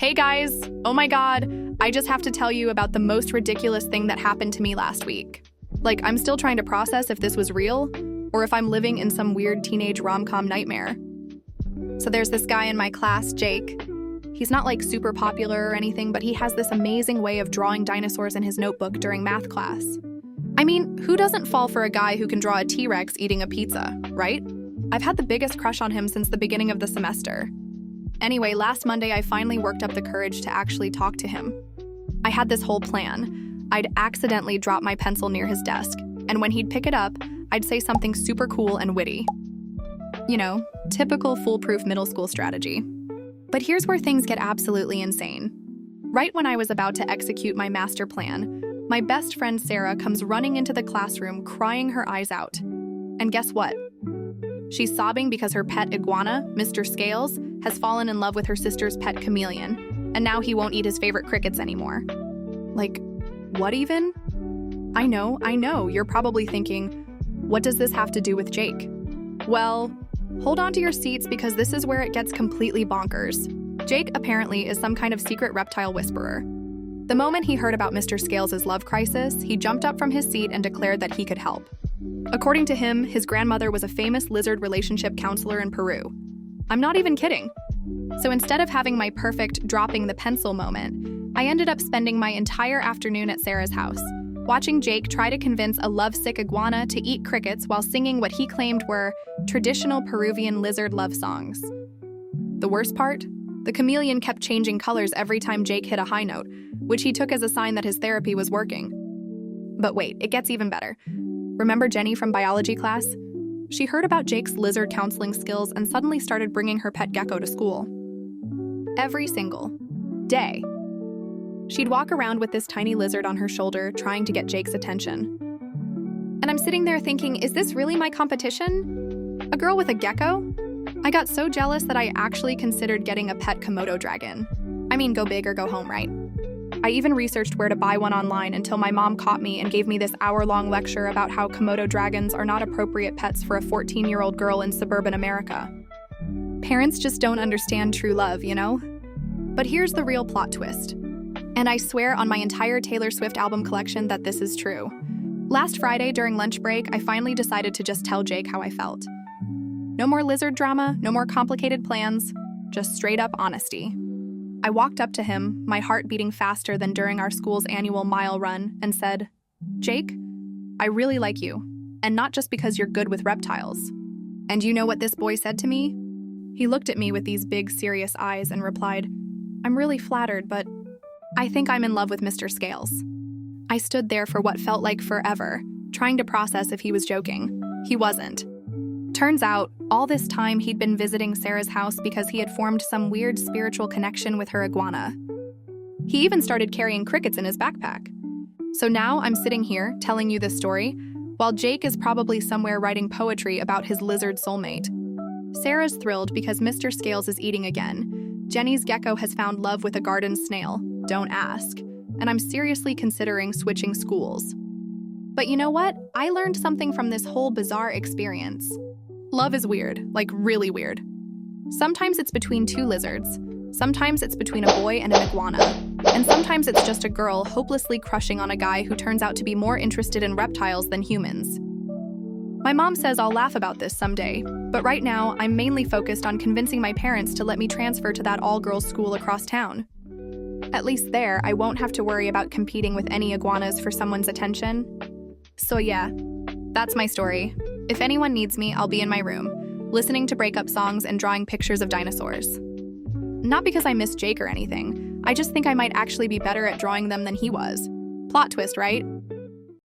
Hey guys! Oh my god, I just have to tell you about the most ridiculous thing that happened to me last week. Like, I'm still trying to process if this was real, or if I'm living in some weird teenage rom-com nightmare. So there's this guy in my class, Jake. He's not like super popular or anything, but he has this amazing way of drawing dinosaurs in his notebook during math class. I mean, who doesn't fall for a guy who can draw a T-Rex eating a pizza, right? I've had the biggest crush on him since the beginning of the semester. Anyway, last Monday I finally worked up the courage to actually talk to him. I had this whole plan. I'd accidentally drop my pencil near his desk, and when he'd pick it up, I'd say something super cool and witty. You know, typical foolproof middle school strategy. But here's where things get absolutely insane. Right when I was about to execute my master plan, my best friend Sarah comes running into the classroom crying her eyes out. And guess what? She's sobbing because her pet iguana, Mr. Scales, has fallen in love with her sister's pet chameleon, and now he won't eat his favorite crickets anymore. Like, what even? I know, you're probably thinking, what does this have to do with Jake? Well, hold on to your seats because this is where it gets completely bonkers. Jake apparently is some kind of secret reptile whisperer. The moment he heard about Mr. Scales' love crisis, he jumped up from his seat and declared that he could help. According to him, his grandmother was a famous lizard relationship counselor in Peru. I'm not even kidding. So instead of having my perfect dropping the pencil moment, I ended up spending my entire afternoon at Sarah's house, watching Jake try to convince a lovesick iguana to eat crickets while singing what he claimed were traditional Peruvian lizard love songs. The worst part? The chameleon kept changing colors every time Jake hit a high note, which he took as a sign that his therapy was working. But wait, it gets even better. Remember Jenny from biology class? She heard about Jake's lizard counseling skills and suddenly started bringing her pet Gecko to school. Every single day. She'd walk around with this tiny lizard on her shoulder, trying to get Jake's attention. And I'm sitting there thinking, is this really my competition? A girl with a gecko? I got so jealous that I actually considered getting a pet Komodo dragon. I mean, go big or go home, right? I even researched where to buy one online until my mom caught me and gave me this hour-long lecture about how Komodo dragons are not appropriate pets for a 14-year-old girl in suburban America. Parents just don't understand true love, you know? But here's the real plot twist. And I swear on my entire Taylor Swift album collection that this is true. Last Friday during lunch break, I finally decided to just tell Jake how I felt. No more lizard drama, no more complicated plans, just straight-up honesty. I walked up to him, my heart beating faster than during our school's annual mile run, and said, "Jake, I really like you, and not just because you're good with reptiles." And you know what this boy said to me? He looked at me with these big, serious eyes and replied, "I'm really flattered, but I think I'm in love with Mr. Scales." I stood there for what felt like forever, trying to process if he was joking. He wasn't. Turns out, all this time he'd been visiting Sarah's house because he had formed some weird spiritual connection with her iguana. He even started carrying crickets in his backpack. So now I'm sitting here telling you this story, while Jake is probably somewhere writing poetry about his lizard soulmate. Sarah's thrilled because Mr. Scales is eating again. Jenny's gecko has found love with a garden snail, don't ask. And I'm seriously considering switching schools. But you know what? I learned something from this whole bizarre experience. Love is weird, like really weird. Sometimes it's between two lizards, sometimes it's between a boy and an iguana, and sometimes it's just a girl hopelessly crushing on a guy who turns out to be more interested in reptiles than humans. My mom says I'll laugh about this someday, but right now I'm mainly focused on convincing my parents to let me transfer to that all-girls school across town. At least there, I won't have to worry about competing with any iguanas for someone's attention. So yeah, that's my story. If anyone needs me, I'll be in my room, listening to breakup songs and drawing pictures of dinosaurs. Not because I miss Jake or anything, I just think I might actually be better at drawing them than he was. Plot twist, right?